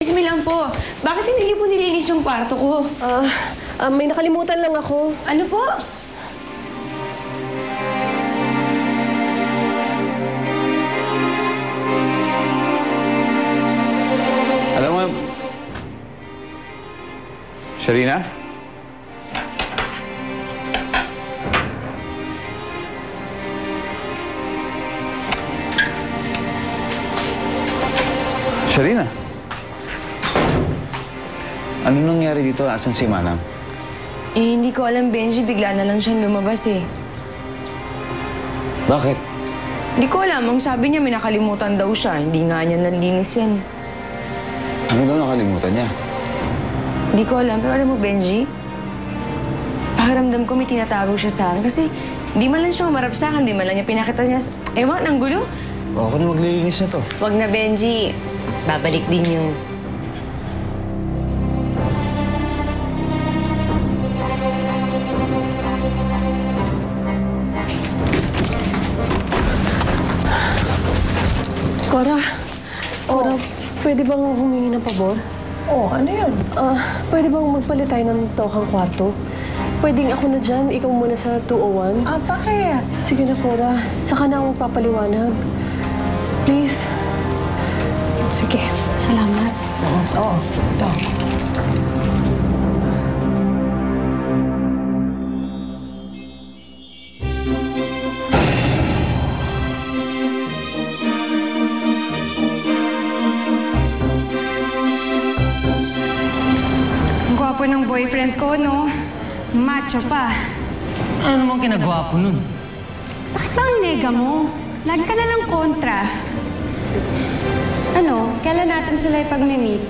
Excuse me lang po. Bakit hindi niyo po nilinis yung kwarto ko? May nakalimutan lang ako. Ano po? Alam mo, Sharina? Sharina? Ano nangyari dito? Asan si Manang? Eh, hindi ko alam, Benji. Bigla na lang siyang lumabas eh. Bakit? Hindi ko alam. Ang sabi niya, may nakalimutan daw siya. Hindi nga niya nalinis yan. Ano daw nakalimutan niya? Hindi ko alam. Pero alam mo, Benji, pakiramdam ko may tinatago siya sa akin. Kasi hindi man lang siya umarap sa akin. Hindi man lang niya pinakita niya. Ewan, ang gulo. O, ako na maglilinis na to. Wag na, Benji. Babalik din yun. Cora, pwede bang humingi ng pabor? Ano yun? Pwede bang magpalit tayo ng tokang kwarto? Pwedeng ako na dyan, ikaw muna sa 201. Bakit? Sige na, Cora. Saka na ako magpapaliwanag. Please. Sige, salamat. Ito. Ang gwapo ng boyfriend ko, no? Macho pa. Ano namang kinagwapo nun? Bakit ba ang nega mo? Lagi ka na lang kontra. Ano? Kailan natin sila ipag-meet?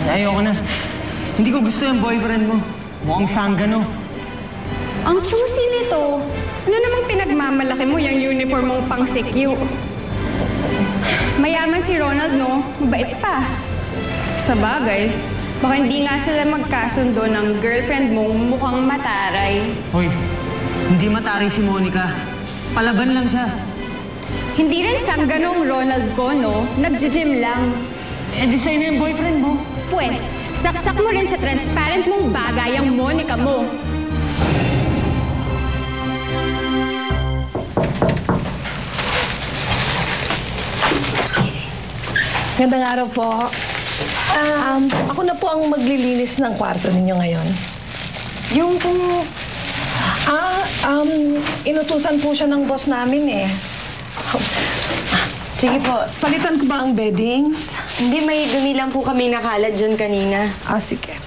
Ayoko na. Hindi ko gusto yung boyfriend mo. Mukhang sanggano. Ang choosy nito. Ano namang pinagmamalaki mo yung uniform mong pang-sikyo? Mayaman si Ronald, no? Mabait pa. Sa bagay, baka hindi nga sila magkasundo ng girlfriend mong mukhang mataray. Hoy, hindi mataray si Monica. Palaban lang siya. Hindi rin sangganong Ronald ko, no? Nag-gym lang. Eh, di sa'yo na yung boyfriend mo. Pwes, saksak mo rin sa transparent mong bagay ang Monica mo. Gandang araw po. Ako na po ang maglilinis ng kwarto ninyo ngayon. Yung kung... inutusan po siya ng boss namin eh. Sige po, palitan ko ba ang beddings? Hindi, may dumi lang po kami nakalat dyan kanina. Sige.